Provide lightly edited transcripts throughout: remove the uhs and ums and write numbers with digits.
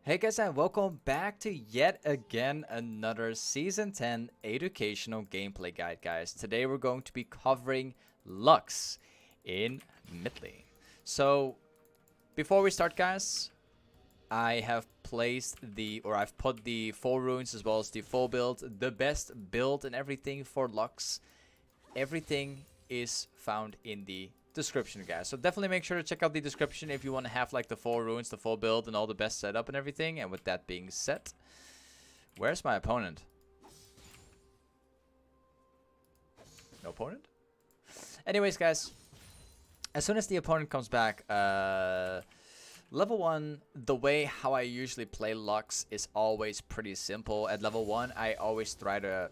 Hey guys, and welcome back to yet again another Season 10 educational gameplay guide, guys. Today we're going to be covering Lux in mid lane. So, before we start, guys, I have I've put the 4 runes as well as the full build, the best build and everything for Lux. Everything is found in the description, guys, so definitely make sure to check out the description if you want to have like the 4 runes, the full build, and all the best setup and everything. And with that being said, where's my opponent? No opponent? Anyways, guys, as soon as the opponent comes back, level 1, the way how I usually play Lux is always pretty simple. At level 1, I always try to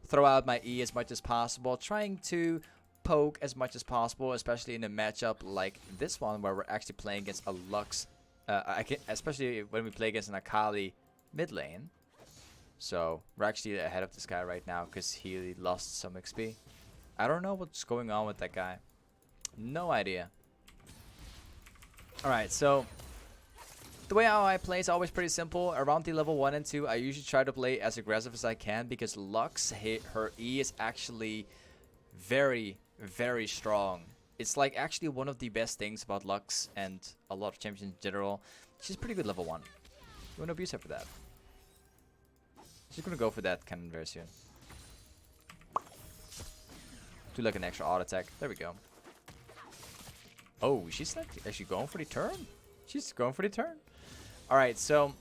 throw out my E as much as possible, trying to poke as much as possible, especially in a matchup like this one where we're actually playing against a Lux, especially when we play against an Akali mid lane. So we're actually ahead of this guy right now because he lost some XP. I don't know what's going on with that guy. No idea. Alright, so the way how I play is always pretty simple. Around the level 1 and 2, I usually try to play as aggressive as I can because Lux, her E is actually very strong. It's like actually one of the best things about Lux and a lot of champions in general. She's pretty good level 1. You want to abuse her for that. She's gonna go for that cannon very soon. Do like an extra auto attack. There we go. Oh, she's like actually going for the turn. She's going for the turn. All right, so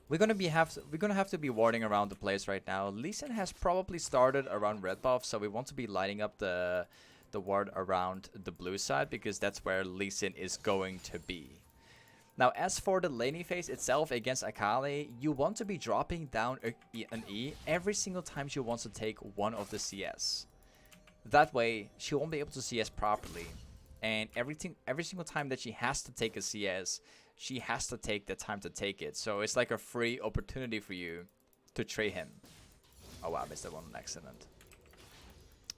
we're gonna have to be warding around the place right now. Luden has probably started around red buff, so we want to be lighting up the ward around the blue side because that's where Luden is going to be. Now, as for the laning phase itself against Akali, you want to be dropping down an E every single time she wants to take one of the CS. That way, she won't be able to CS properly, and every single time that she has to take a CS, she has to take the time to take it. So it's like a free opportunity for you to trade him. Oh wow, I missed that one on accident.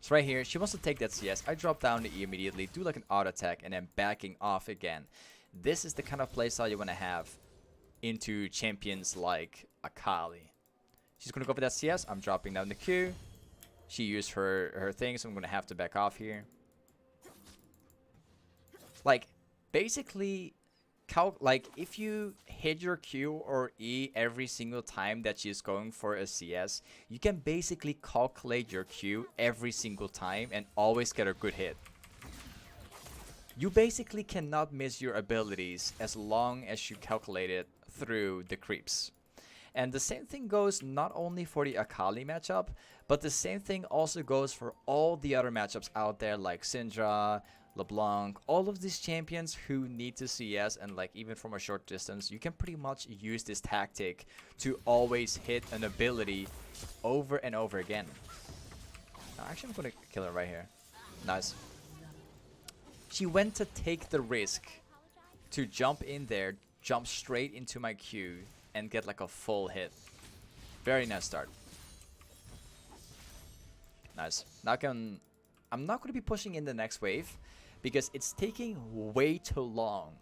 So right here, she wants to take that CS. I drop down the E immediately, do like an auto attack, and then backing off again. This is the kind of playstyle you want to have into champions like Akali. She's going to go for that CS. I'm dropping down the Q. She used her thing, so I'm going to have to back off here. Like, basically, like if you hit your Q or E every single time that she's going for a CS, you can basically calculate your Q every single time and always get a good hit. You basically cannot miss your abilities as long as you calculate it through the creeps. And the same thing goes not only for the Akali matchup, but the same thing also goes for all the other matchups out there like Syndra, LeBlanc, all of these champions who need to CS, and like even from a short distance, you can pretty much use this tactic to always hit an ability over and over again. No, actually, I'm gonna kill her right here. Nice. She went to take the risk to jump in there, jump straight into my Q, and get like a full hit. Very nice start. Nice. Now I'm not gonna be pushing in the next wave, because it's taking way too long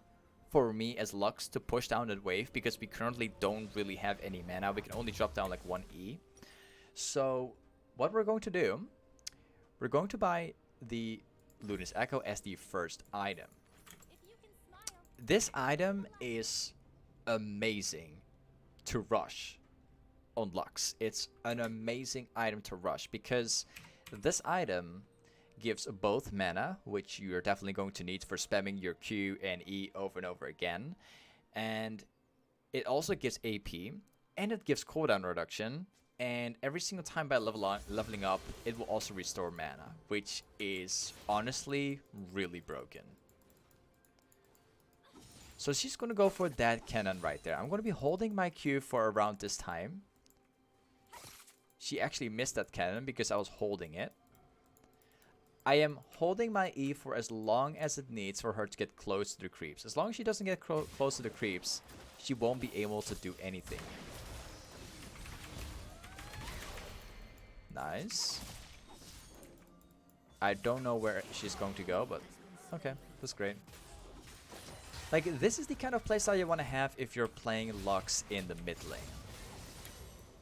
for me as Lux to push down that wave because we currently don't really have any mana. We can only drop down like 1 E. So what we're going to do, we're going to buy the Luden's Echo as the first item. This item is amazing to rush on Lux. It's an amazing item to rush because this item gives both mana, which you're definitely going to need for spamming your Q and E over and over again, and it also gives AP, and it gives cooldown reduction, and every single time by leveling up, it will also restore mana, which is honestly really broken. So she's going to go for that cannon right there. I'm going to be holding my Q for around this time. She actually missed that cannon because I was holding it. I am holding my E for as long as it needs for her to get close to the creeps. As long as she doesn't get close to the creeps, she won't be able to do anything. Nice. I don't know where she's going to go, but okay, that's great. Like, this is the kind of playstyle you want to have if you're playing Lux in the mid lane.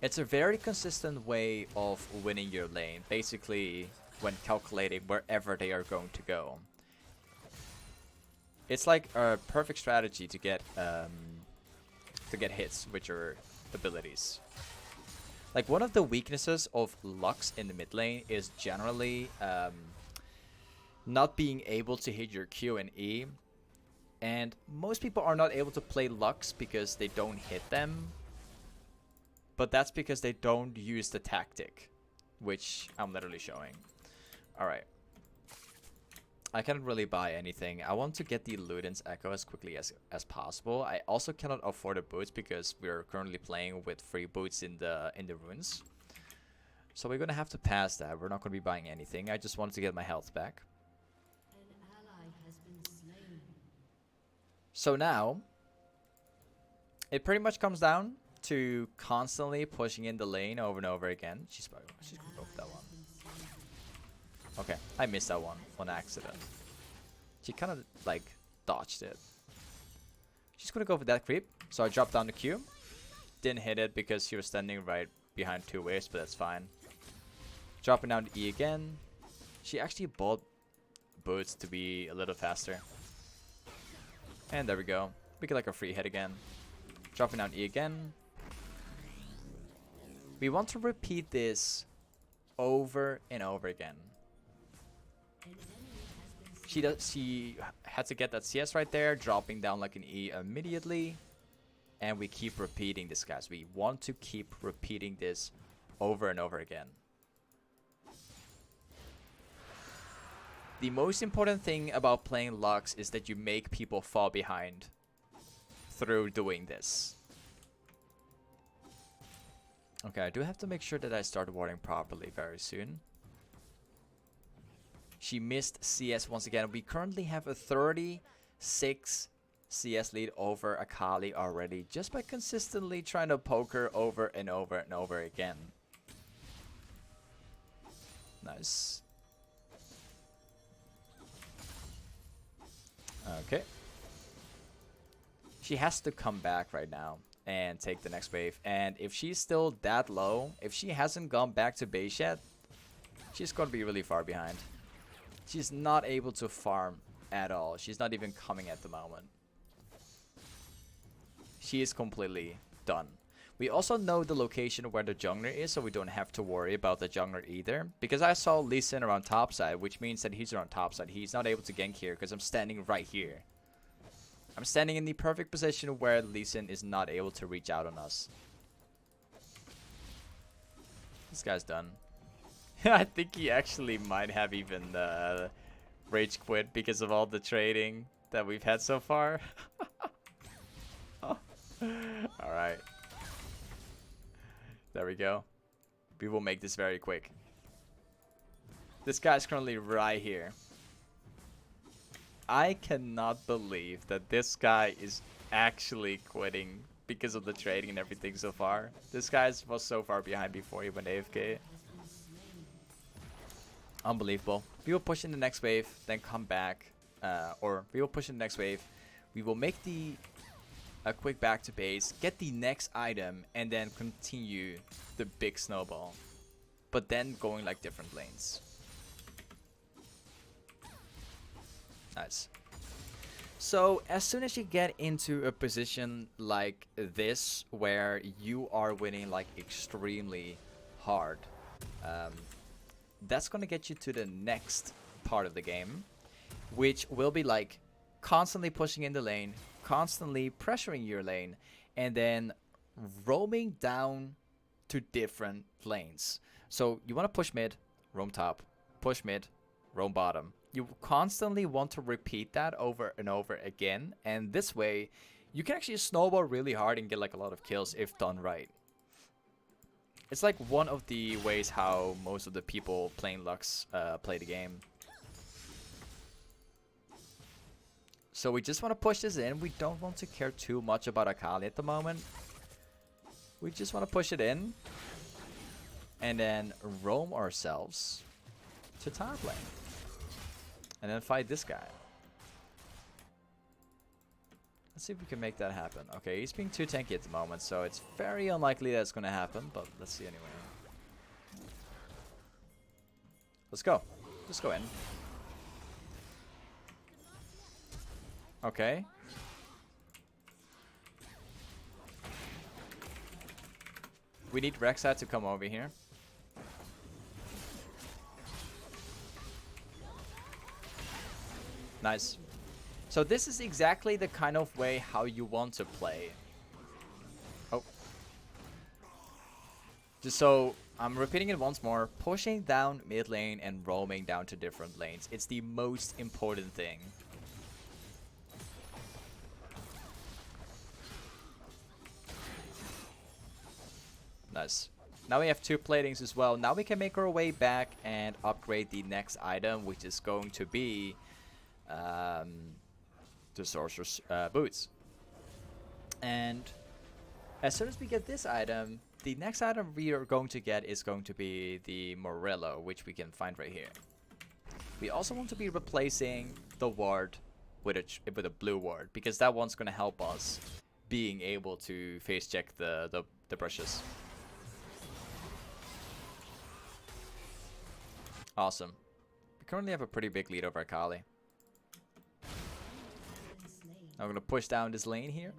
It's a very consistent way of winning your lane, basically when calculating wherever they are going to go. It's like a perfect strategy to get hits with your abilities. Like, one of the weaknesses of Lux in the mid lane is generally not being able to hit your Q and E. And most people are not able to play Lux because they don't hit them. But that's because they don't use the tactic, which I'm literally showing. Alright. I cannot really buy anything. I want to get the Luden's Echo as quickly as possible. I also cannot afford the boots because we're currently playing with free boots in the runes. So we're gonna have to pass that. We're not gonna be buying anything. I just wanted to get my health back. An ally has been slain. So now, it pretty much comes down to constantly pushing in the lane over and over again. She's gonna go for that one. Okay, I missed that one on accident. She kind of like dodged it. She's gonna go for that creep. So I dropped down the Q. Didn't hit it because she was standing right behind 2 waves, but that's fine. Dropping down the E again. She actually bought boots to be a little faster. And there we go. We get like a free hit again. Dropping down E again. We want to repeat this over and over again. She had to get that CS right there, dropping down like an E immediately. And we keep repeating this, guys. We want to keep repeating this over and over again. The most important thing about playing Lux is that you make people fall behind through doing this. Okay, I do have to make sure that I start warding properly very soon. She missed CS once again. We currently have a 36 CS lead over Akali already, just by consistently trying to poke her over and over and over again. Nice. Okay. She has to come back right now and take the next wave. And if she's still that low, if she hasn't gone back to base yet, she's going to be really far behind. She's not able to farm at all. She's not even coming at the moment. She is completely done. We also know the location where the jungler is, so we don't have to worry about the jungler either. Because I saw Lee Sin around topside, which means that he's around topside. He's not able to gank here because I'm standing right here. I'm standing in the perfect position where Lee Sin is not able to reach out on us. This guy's done. I think he actually might have even rage quit because of all the trading that we've had so far. Alright. There we go. We will make this very quick. This guy's currently right here. I cannot believe that this guy is actually quitting because of the trading and everything so far. This guy was so far behind before he went AFK. Unbelievable. We will push in the next wave, then come back. Or we will push in the next wave. We will make a quick back to base, get the next item, and then continue the big snowball. But then going like different lanes. Nice. So as soon as you get into a position like this, where you are winning like extremely hard, that's gonna get you to the next part of the game, which will be like constantly pushing in the lane, constantly pressuring your lane, and then roaming down to different lanes. So you want to push mid, roam top, push mid, roam bottom. You constantly want to repeat that over and over again, and this way you can actually snowball really hard and get like a lot of kills if done right. It's like one of the ways how most of the people playing Lux play the game. So we just want to push this in. We don't want to care too much about Akali at the moment. We just want to push it in. And then roam ourselves to top lane. And then fight this guy. Let's see if we can make that happen. Okay, he's being too tanky at the moment, so it's very unlikely that's going to happen, but let's see anyway. Let's go. Just go in. Okay. We need Rek'Sai to come over here. Nice. So this is exactly the kind of way how you want to play. Oh. Just so I'm repeating it once more. Pushing down mid lane and roaming down to different lanes. It's the most important thing. Nice. Now we have 2 platings as well. Now we can make our way back and upgrade the next item, which is going to be the sorcerer's boots. And as soon as we get this item, the next item we are going to get is going to be the Morello, which we can find right here. We also want to be replacing the ward with a blue ward, because that one's going to help us being able to face check the brushes. Awesome. We currently have a pretty big lead over Akali. I'm going to push down this lane here.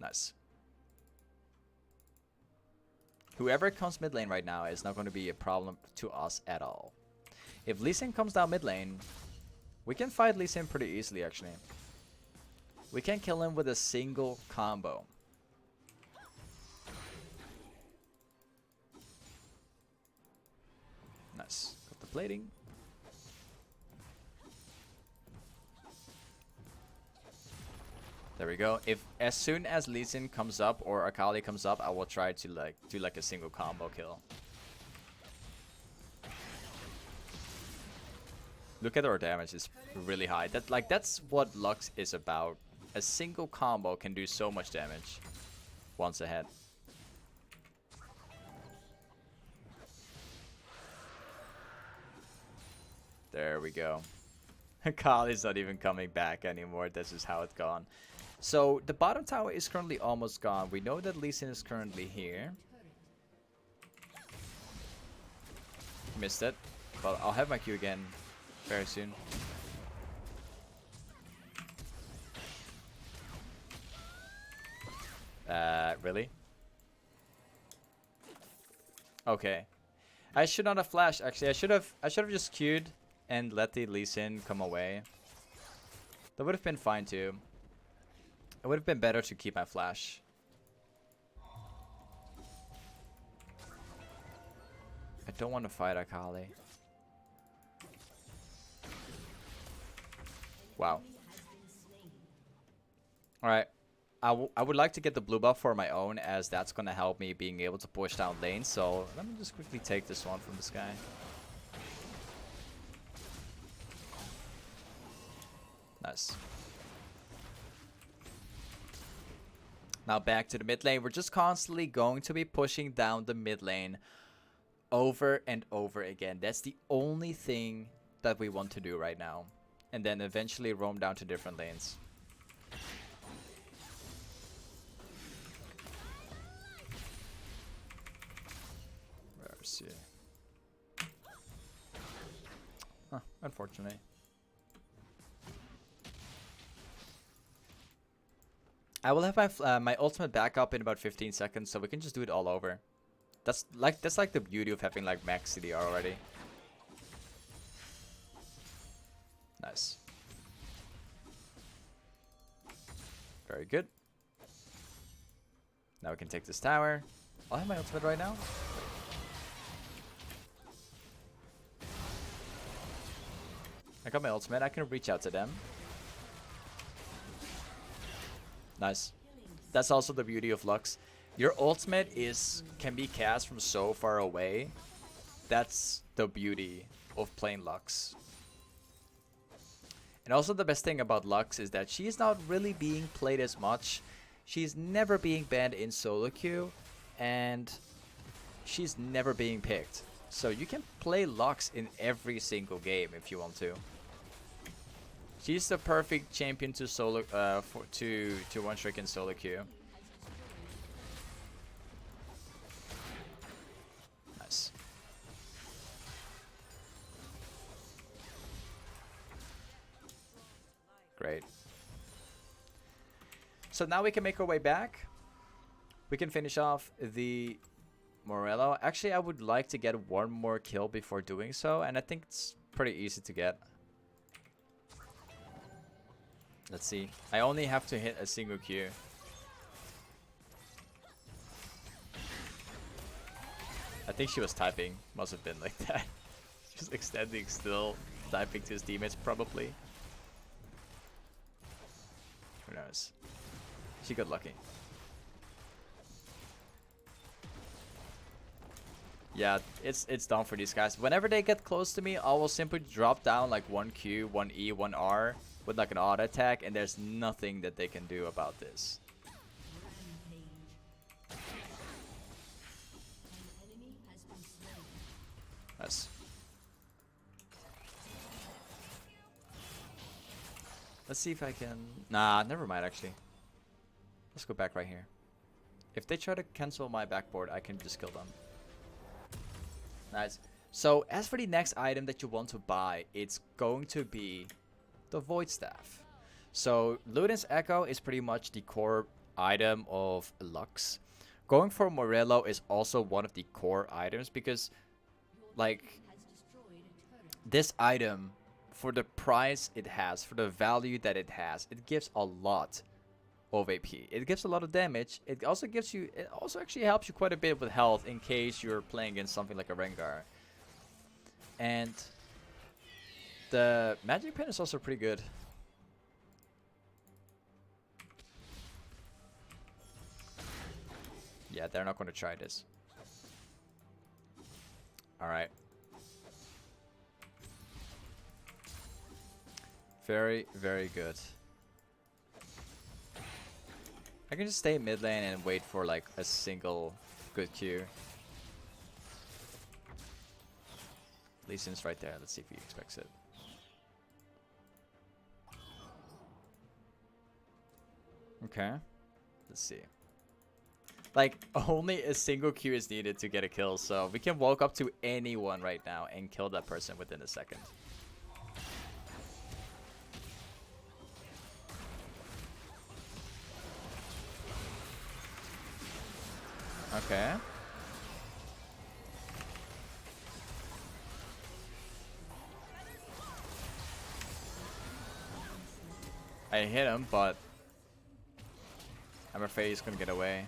Nice. Whoever comes mid lane right now is not going to be a problem to us at all. If Lee Sin comes down mid lane, we can fight Lee Sin pretty easily actually. We can kill him with a single combo. Nice. Got the plating. There we go. If as soon as Lee Sin comes up or Akali comes up, I will try to do a single combo kill. Look at our damage, it's really high. That's what Lux is about. A single combo can do so much damage once ahead. There we go. Akali's not even coming back anymore. This is how it's gone. So the bottom tower is currently almost gone. We know that Lee Sin is currently here. Missed it. But I'll have my Q again very soon. Really? Okay. I should not have flashed actually. I should have just queued and let the Lee Sin come away. That would have been fine too. It would have been better to keep my flash. I don't want to fight Akali. Wow. Alright. I would like to get the blue buff for my own, as that's going to help me being able to push down lanes. So let me just quickly take this one from this guy. Nice. Now back to the mid lane. We're just constantly going to be pushing down the mid lane over and over again. That's the only thing that we want to do right now. And then eventually roam down to different lanes. Where's he? Huh, unfortunate. I will have my ultimate back up in about 15 seconds, so we can just do it all over. That's like the beauty of having like max CDR already. Nice. Very good. Now we can take this tower. I'll have my ultimate right now. I got my ultimate. I can reach out to them. Nice. That's also the beauty of Lux. Your ultimate can be cast from so far away. That's the beauty of playing Lux. And also the best thing about Lux is that she is not really being played as much. She's never being banned in solo queue, and she's never being picked. So you can play Lux in every single game if you want to. She's the perfect champion to solo to one trick and solo queue. Nice. Great. So now we can make our way back. We can finish off the Morello. Actually, I would like to get one more kill before doing so, and I think it's pretty easy to get. Let's see. I only have to hit a single Q. I think she was typing. Must have been like that. Just extending still. Typing to his teammates probably. Who knows? She got lucky. Yeah, it's done for these guys. Whenever they get close to me, I will simply drop down like 1 Q, 1 E, 1 R with like an auto attack, and there's nothing that they can do about this. Nice. Let's see if I can... Nah, never mind actually. Let's go back right here. If they try to cancel my backboard, I can just kill them. Nice. So as for the next item that you want to buy, it's going to be the Void Staff. So Luden's Echo is pretty much the core item of Lux. Going for Morello is also one of the core items because like this item, for the price it has, for the value that it has, it gives a lot of AP. It gives a lot of damage. It also gives you, it also actually helps you quite a bit with health in case you're playing against something like a Rengar. And the magic pen is also pretty good. Yeah, they're not going to try this. Alright. Very, very good. I can just stay mid lane and wait for like a single good Q. Lee Sin's right there. Let's see if he expects it. Okay. Let's see. Like, only a single Q is needed to get a kill, so we can walk up to anyone right now and kill that person within a second. Okay. I hit him, but I'm afraid he's gonna get away.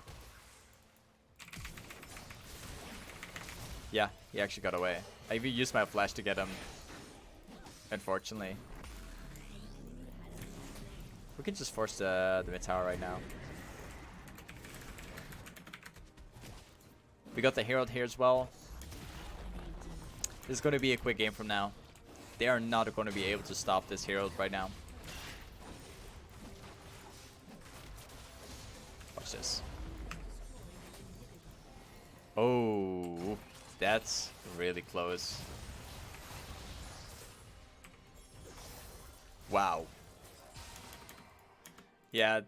Yeah, he actually got away. I even used my flash to get him. Unfortunately. We can just force the mid tower right now. We got the Herald here as well. This is going to be a quick game from now. They are not going to be able to stop this Herald right now. Watch this. Oh, that's really close. Wow. Yeah,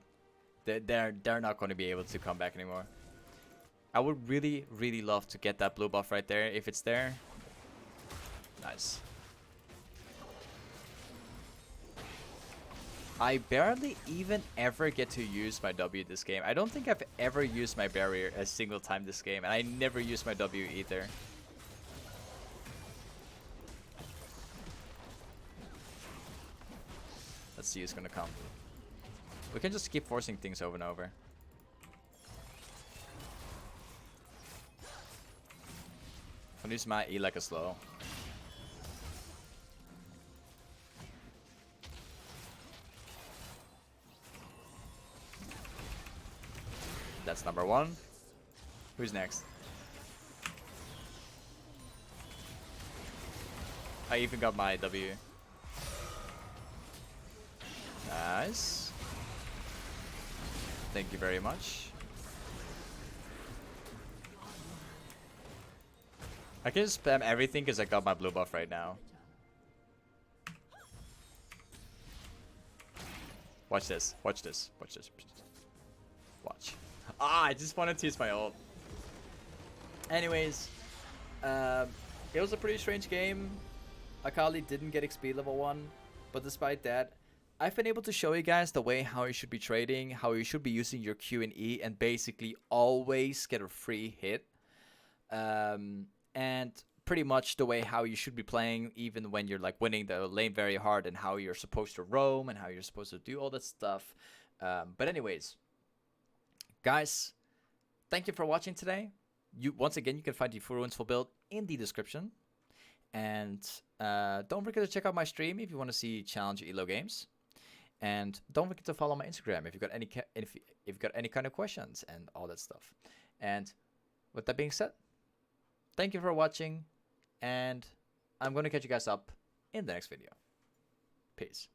they're not going to be able to come back anymore. I would really, really love to get that blue buff right there if it's there. Nice. I barely even ever get to use my W this game. I don't think I've ever used my barrier a single time this game, and I never use my W either. Let's see who's gonna come. We can just keep forcing things over and over. I'll use my E like a slow. That's number one. Who's next? I even got my W. Nice. Thank you very much. I can just spam everything because I got my blue buff right now. Watch this. Watch this. Watch this. Watch. Ah, I just wanted to use my ult. Anyways, it was a pretty strange game. Akali didn't get XP level 1, but despite that, I've been able to show you guys the way how you should be trading, how you should be using your Q and E, and basically always get a free hit. And pretty much the way how you should be playing, even when you're like winning the lane very hard, and how you're supposed to roam and how you're supposed to do all that stuff. But anyways, guys, thank you for watching today. Once again, you can find the full runes full build in the description. And don't forget to check out my stream if you want to see challenge elo games. And don't forget to follow my Instagram if you've got any if you've got any kind of questions and all that stuff. And with that being said, thank you for watching, and I'm going to catch you guys up in the next video. Peace.